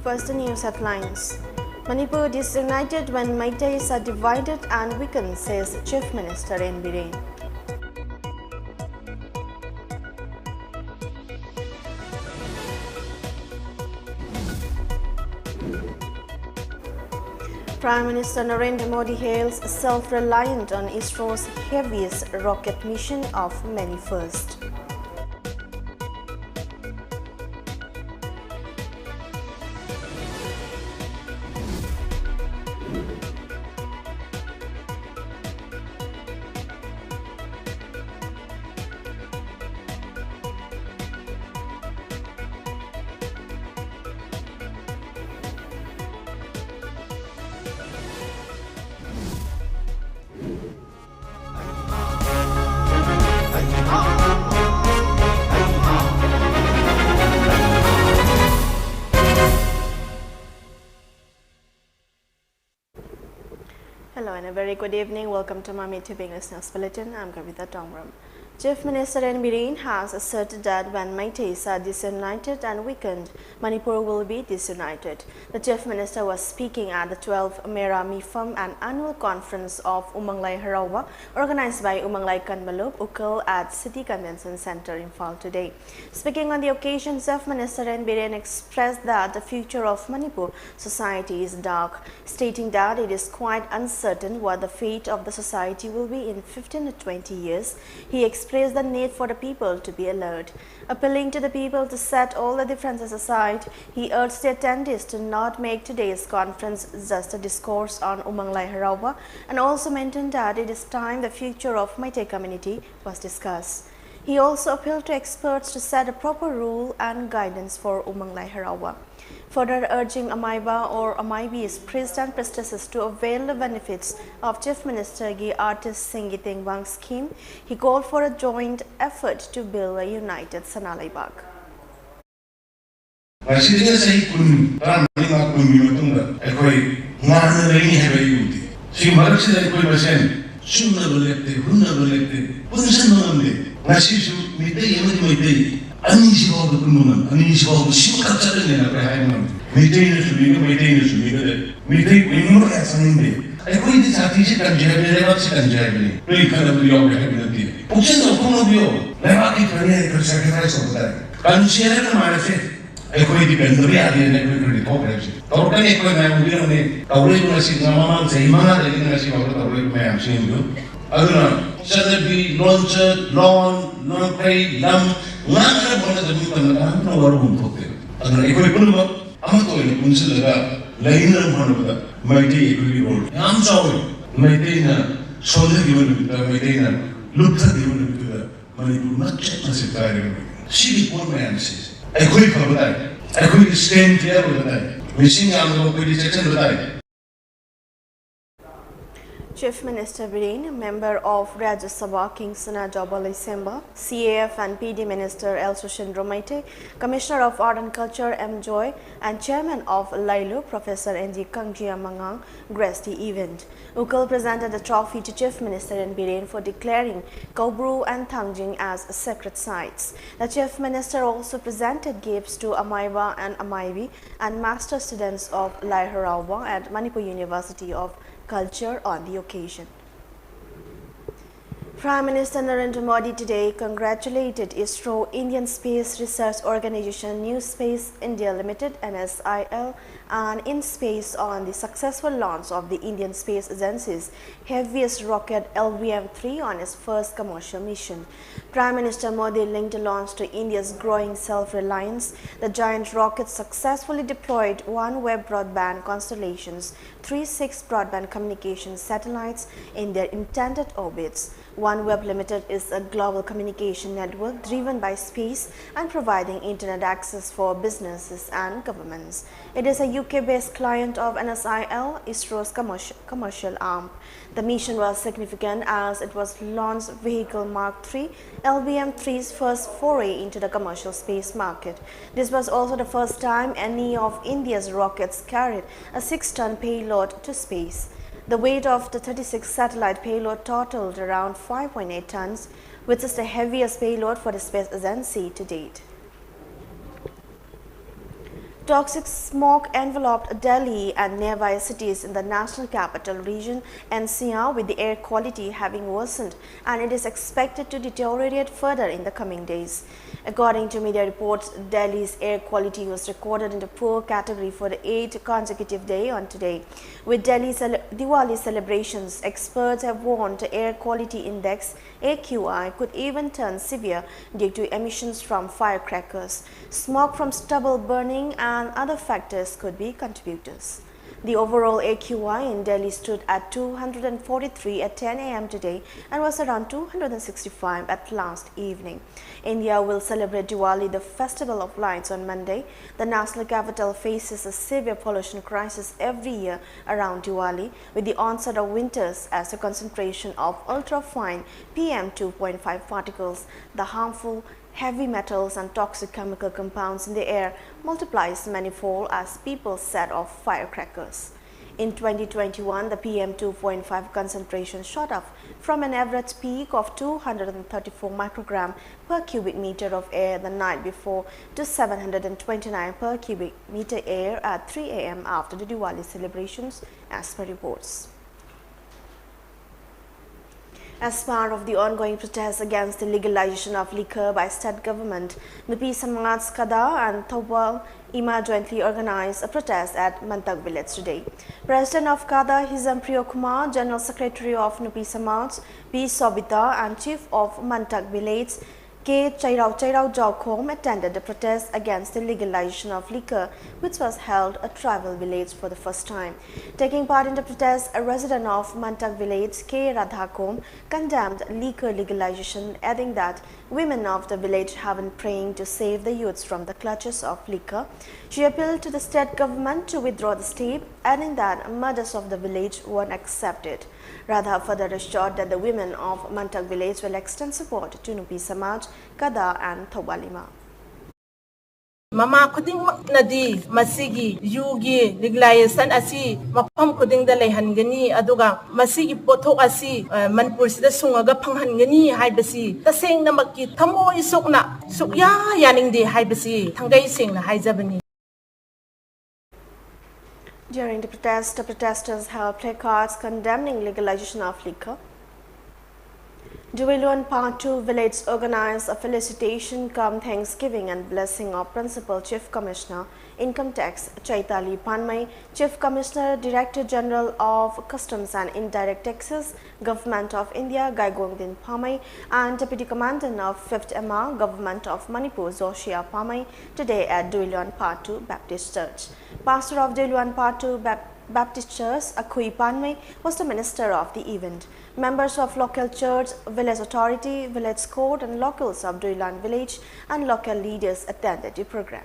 First, the news headlines. Manipur disunited when Meiteis are divided and weakened, says Chief Minister N. Biren. Prime Minister Narendra Modi hails self-reliant on ISRO's heaviest rocket mission of many first. Hello and a very good evening. Welcome to MAMI TV English News Bulletin. I'm KAVITA TONGBRAM. Chief Minister N. Biren has asserted that when Meiteis are disunited and weakened, Manipur will be disunited. The Chief Minister was speaking at the 12th MAMI an annual conference of Umanglai Harawa organized by Umanglai Kanmalub Ukal at City Convention Center in Fall today. Speaking on the occasion, Chief Minister N. Biren expressed that the future of Manipur society is dark, stating that it is quite uncertain what the fate of the society will be in 15 to 20 years. He expressed the need for the people to be alert. Appealing to the people to set all the differences aside, he urged the attendees to not make today's conference just a discourse on Umanglai Harawa and also maintained that it is time the future of Meitei community was discussed. He also appealed to experts to set a proper rule and guidance for Umanglai Harawa. Further urging Amaiba or Amaibi's priests and priestesses to avail the benefits of Chief Minister Gi Artist Singiteng Wang scheme, he called for a joint effort to build a united Sanalaibak. Unisibog kununan, unisibog simukat sa rin na kahayan. Meitei na sumiga, meitei minumur kasanin. Ay kung hindi sa atin si kanjay, lewat si kanjay. Pili ka na beliau kahayan nanti. Pukin na kuno beliau, lewat kita ni ay sacrifice of that. Kalau siya na mana siya, ay kung hindi penduri adi na kung ko kasi. Kalau kan ay kung may mungkin ni, kalau itu nasi nama sa imana dari nasi waktu kalau itu may amsin itu. Aduna, sadabi, launcher, non-pay, lam. Ngana bona da mun tan na waru mun thote adra ekoi pun ba amato ni kunsil daga laina bhanu da Meitei ekoi role am chawe Meitei na sodha given da Meitei na lutha given da Manipur na chetna se tare sili pon me anse ekoi khaba ekoi stand clear ho jata hai missing am lo koi section bata hai. Chief Minister Biren, member of Rajya Sabha King Sana Jabali Semba, CAF and PD Minister L. Sushindra Meitei, Commissioner of Art and Culture M. Joy, and Chairman of Lailu, Professor N.G. Kangjia Mangang, graced the event. Ukal presented the trophy to Chief Minister N. Biren for declaring Kobru and Thangjing as sacred sites. The Chief Minister also presented gifts to Amaiba and Amaibi and master students of Lai Harawa at Manipur University of Culture on the occasion. Prime Minister Narendra Modi today congratulated ISRO, Indian Space Research Organisation New Space India Limited (NSIL) and InSpace on the successful launch of the Indian Space Agency's heaviest rocket LVM-3 on its first commercial mission. Prime Minister Modi linked the launch to India's growing self-reliance. The giant rocket successfully deployed OneWeb broadband constellations, 36 broadband communication satellites in their intended orbits. OneWeb Limited is a global communication network driven by space and providing internet access for businesses and governments. It is a UK-based client of NSIL, ISRO's commercial arm. The mission was significant as it was launch vehicle Mark III, LVM-3's first foray into the commercial space market. This was also the first time any of India's rockets carried a 6-ton payload to space. The weight of the 36 satellite payload totaled around 5.8 tons, which is the heaviest payload for the space agency to date. Toxic smoke enveloped Delhi and nearby cities in the national capital region NCR, with the air quality having worsened, and it is expected to deteriorate further in the coming days. According to media reports, Delhi's air quality was recorded in the poor category for the 8th consecutive day on today. With Delhi's Diwali celebrations, experts have warned the air quality index AQI could even turn severe due to emissions from firecrackers. Smoke from stubble burning and other factors could be contributors. The overall AQI in Delhi stood at 243 at 10 a.m. today and was around 265 at last evening. India will celebrate Diwali, the festival of lights, on Monday. The national capital faces a severe pollution crisis every year around Diwali, with the onset of winters as the concentration of ultra-fine PM 2.5 particles, the harmful heavy metals and toxic chemical compounds in the air multiplies manifold as people set off firecrackers. In 2021, the PM 2.5 concentration shot up from an average peak of 234 microgram per cubic meter of air the night before to 729 per cubic meter air at 3 a.m. after the Diwali celebrations, as per reports. As part of the ongoing protests against the legalization of liquor by state government, Nupi Samaj Kada and Thobal Ima jointly organized a protest at Mantak village today. President of Kada Hizam Priyo Kumar, General Secretary of Nupi Samaj P. Sobita, and Chief of Mantak village K. Chairao Jaukhom attended the protest against the legalization of liquor, which was held at tribal village for the first time. Taking part in the protest, a resident of Mantak village, K. Radhakom, condemned liquor legalization, adding that women of the village have been praying to save the youths from the clutches of liquor. She appealed to the state government to withdraw the step, adding that mothers of the village weren't accepted. Radha further assured that the women of Mantak village will extend support to Nupi Samaj, Kada and Thobalima. Mama kuding nadi masigi yugi legalization asi mafam kuding da leihangani aduga masigi pothok asi Manipur sida sungaga phanghangani haibasi taseng namaki thamo isukna sukya yaningdi haibasi thangai sengna haijabani. During the protest, the protesters held placards condemning legalization of liquor. Duiluan Part 2 village organized a felicitation come Thanksgiving and blessing of Principal Chief Commissioner, Income Tax Chaitali Panmai, Chief Commissioner, Director General of Customs and Indirect Taxes, Government of India Gaigongdin Pamai, and Deputy Commandant of 5th MR, Government of Manipur Zoshia Pamai today at Duiluan Part 2 Baptist Church. Pastor of Duiluan Part 2 Baptist Church, Akhui Panmai, was the minister of the event. Members of local church, village authority, village court and locals of Duiluan village and local leaders attended the program.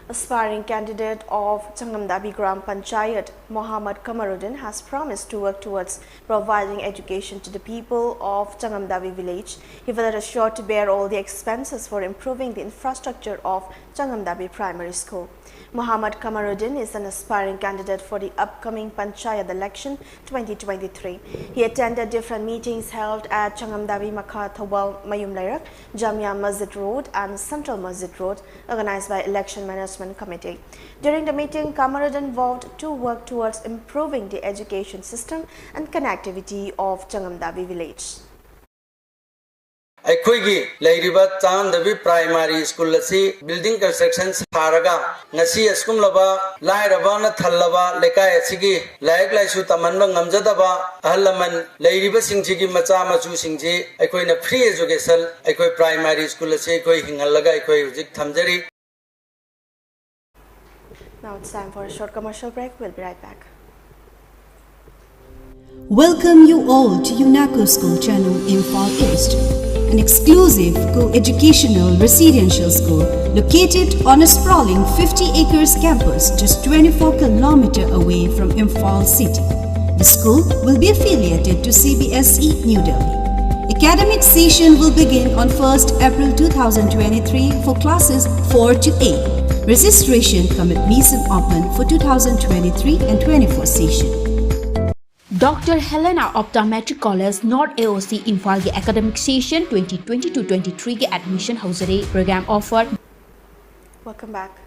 Aspiring candidate of Changamdabi Gram Panchayat, Mohammad Kamaruddin, has promised to work towards providing education to the people of Changamdabi village. He further assured to bear all the expenses for improving the infrastructure of Changamdabi Primary School. Mohammad Kamaruddin is an aspiring candidate for the upcoming Panchayat election 2023. He attended different meetings held at Changamdabi Makha Thobal Mayum Lairak, Jamia Masjid Road and Central Masjid Road, organized by Election Management Committee. During the meeting, Kamaruddin vowed to work towards improving the education system and connectivity of Changamdabi village. Aikoigi Lairiba Changamdabi Primary School asi building construction haraga ngasi askum laba lairaba na thallaba lekai asigi laik laisu tamanba ngamjadaba ahlaman lairiba singji macha machu singji aikoi na free education aikoi primary school asi aikoi hingalaga aikoi hujik thamjari. Now it's time for a short commercial break. We'll be right back. Welcome you all to UNACO School Channel Imphal East, an exclusive co-educational residential school located on a sprawling 50 acres campus just 24 km away from Imphal city. The school will be affiliated to CBSE New Delhi. Academic session will begin on 1st April 2023 for classes 4 to 8. Registration come admission open for 2023 and 24 session. Dr. Helena Optometric College North AOC Imphal के academic session 2022-23 के admission हाउसरे program offer Welcome back.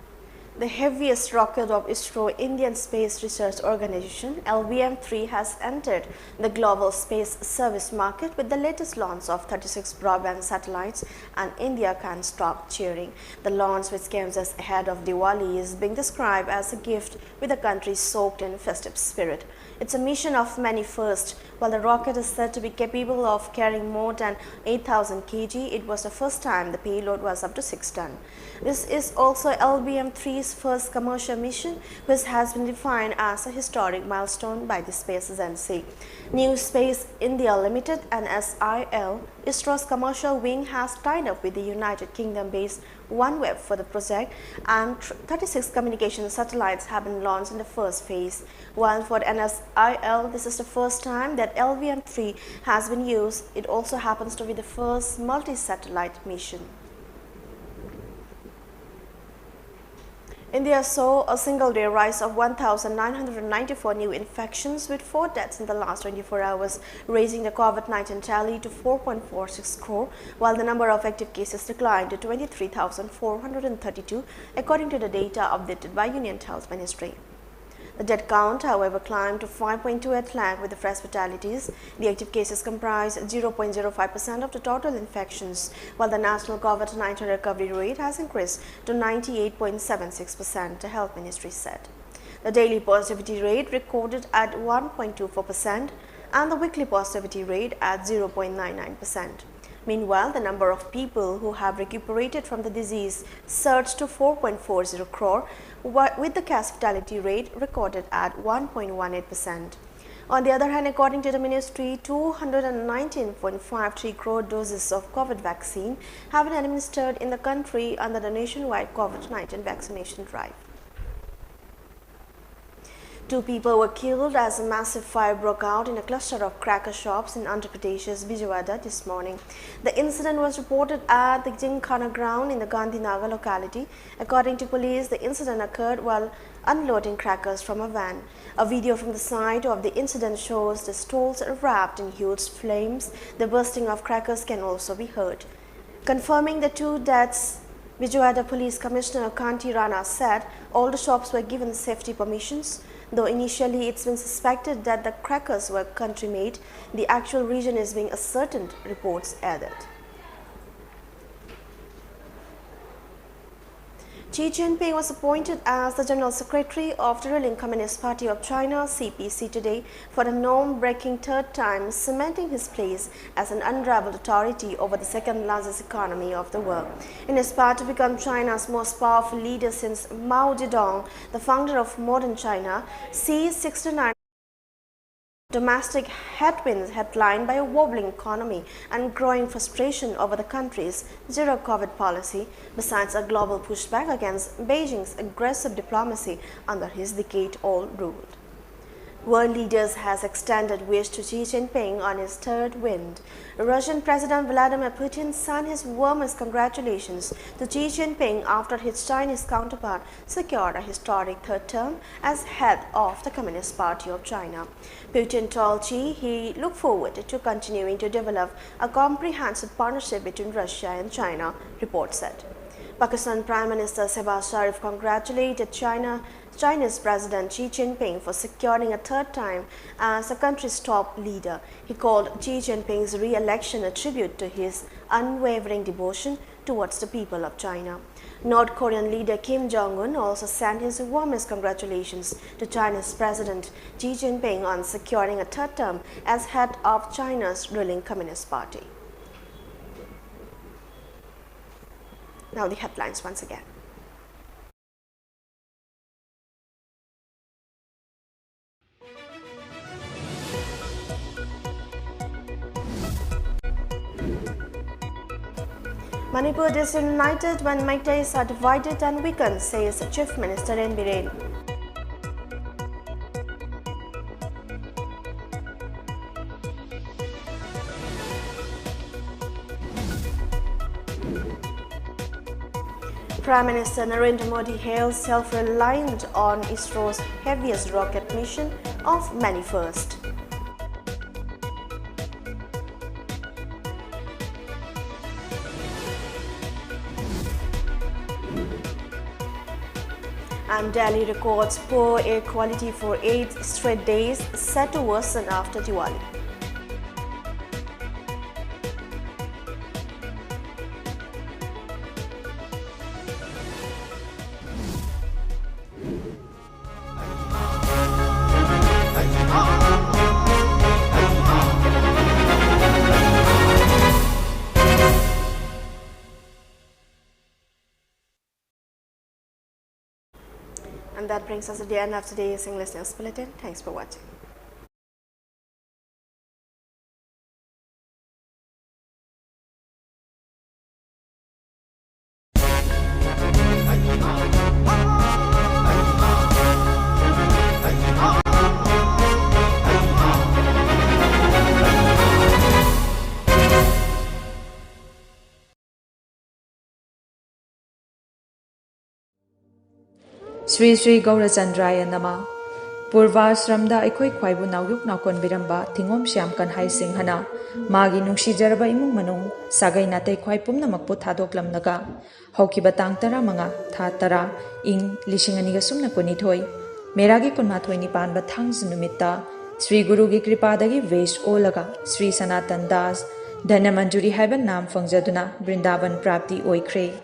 The heaviest rocket of ISRO Indian Space Research Organization LVM-3 has entered the global space service market with the latest launch of 36 broadband satellites, and India can't stop cheering. The launch, which comes as ahead of Diwali, is being described as a gift with the country soaked in festive spirit. It's a mission of many firsts. While the rocket is said to be capable of carrying more than 8,000 kg, it was the first time the payload was up to 6 tons. This is also LVM-3's first commercial mission, which has been defined as a historic milestone by the Space Agency. New Space India Limited and SIL, ISRO's commercial wing, has tied up with the United Kingdom-based OneWeb for the project, and 36 communication satellites have been launched in the first phase. While for NSIL, this is the first time that LVM-3 has been used, it also happens to be the first multi-satellite mission. India saw a single-day rise of 1,994 new infections, with 4 deaths in the last 24 hours, raising the COVID-19 tally to 4.46 crore, while the number of active cases declined to 23,432, according to the data updated by Union Health Ministry. The death count, however, climbed to 5.28 lakh with the fresh fatalities. The active cases comprise 0.05% of the total infections, while the national COVID-19 recovery rate has increased to 98.76%, the Health Ministry said. The daily positivity rate recorded at 1.24% and the weekly positivity rate at 0.99%. Meanwhile, the number of people who have recuperated from the disease surged to 4.40 crore, with the case fatality rate recorded at 1.18%. On the other hand, according to the ministry, 219.53 crore doses of COVID vaccine have been administered in the country under the nationwide COVID-19 vaccination drive. 2 people were killed as a massive fire broke out in a cluster of cracker shops in Andhra Pradesh's Vijayawada this morning. The incident was reported at the Gymkhana ground in the Gandhinagar locality. According to police, the incident occurred while unloading crackers from a van. A video from the site of the incident shows the stalls wrapped in huge flames. The bursting of crackers can also be heard. Confirming the 2 deaths, Vijayawada Police Commissioner Kanti Rana said all the shops were given safety permissions. Though initially it's been suspected that the crackers were country-made, the actual region is being ascertained, reports added. Xi Jinping was appointed as the General Secretary of the ruling Communist Party of China (CPC) today for the norm-breaking 3rd time, cementing his place as an unrivaled authority over the second largest economy of the world. In his path to become China's most powerful leader since Mao Zedong, the founder of modern China, Xi's 69 domestic headwinds headlined by a wobbling economy and growing frustration over the country's zero-COVID policy, besides a global pushback against Beijing's aggressive diplomacy under his decade-old rule. World leaders has extended wish to Xi Jinping on his 3rd wind. Russian President Vladimir Putin sent his warmest congratulations to Xi Jinping after his Chinese counterpart secured a historic 3rd term as head of the Communist Party of China. Putin told Xi he looked forward to continuing to develop a comprehensive partnership between Russia and China, reports said. Pakistan Prime Minister Shehbaz Sharif congratulated Chinese President Xi Jinping for securing a 3rd time as the country's top leader. He called Xi Jinping's re-election a tribute to his unwavering devotion towards the people of China. North Korean leader Kim Jong-un also sent his warmest congratulations to China's President Xi Jinping on securing a 3rd term as head of China's ruling Communist Party. Now the headlines once again. Manipur is united when Meiteis are divided and weakened, says Chief Minister N. Biren. Prime Minister Narendra Modi hails self-reliant on ISRO's heaviest rocket mission of many first. And Delhi records poor air quality for 8 straight days, set to worsen after Diwali. And that brings us to the end of today's English News Bulletin. Thanks for watching. Sri Sri Gaurachandraya Nama Purvashramda Aikoi Khwaibu Nauyuk Nakon Biramba Thingom Shyam Kanhai Singh Hana Magi Nungsijaraba Imung Manung Sagai Natei Khwai Pumnamakpu Thadoklamnaga Haukiba Tang Tara Manga Tha Tara Ing Lishinganiga Sumna Kunithoi Meragi Kunmathoi Nipanba Thangs Numitta Sri Guru Gi Kripadagi Vesh Olaga Sri Sanatan Das Dhanamanjuri Haiba Nam Fangjaduna Brindaban Prapti Oikre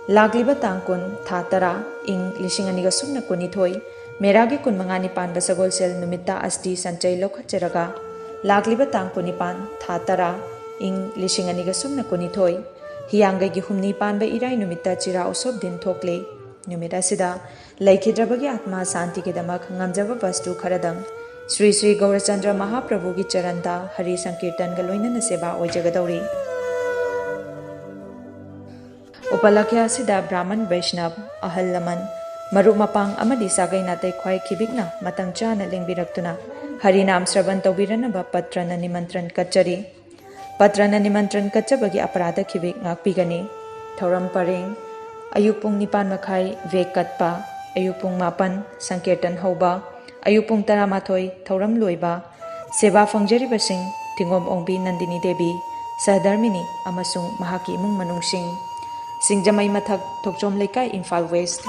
Lagliba Tangkun Thatara Ing Lishinganiga Sumna Kunithoi Meragi Kun Mangani Pan Basagol Sel Numita Asti Sanchay Lokhacharaga Lagliba Tangkunipan Thatara Ing Lishinganiga Sumna Kunithoi Hianga Gi Humni Pan Ba Irai Numita Chira Usob Din Thokle Numita Sida Laikhidrabagi Atma Santi Kidamak Ngamjaba Vastu Kharadang Sri Sri Gaurachandra Mahaprabhu Gi Charanda Hari Sankirtan Galoina Naseba Ojagadauri Upalakya Sida Brahman Vaishnav Ahal Laman Maru Mapang Amadi Sagai Natay Khwai Khibikna Matang Chana Lingbiraktuna Harinam Sravan Taubiranaba Patrana Nimantran Kachari Patrana Nimantran Kachabagi Aparada Khibik Ngakpigani Thauram Paring Ayupung Nipan Makai Vek Katpa Ayupung Mapan Sankirtan Hoba Ayupung Taramathoi Thauram Loiba Seva Fangjari Basing Tingom Ongbi Nandini Devi Sahadarmini Amasung Mahaki Imung Manungsing Singjamai Mathak Thokchom Lekai Imphal West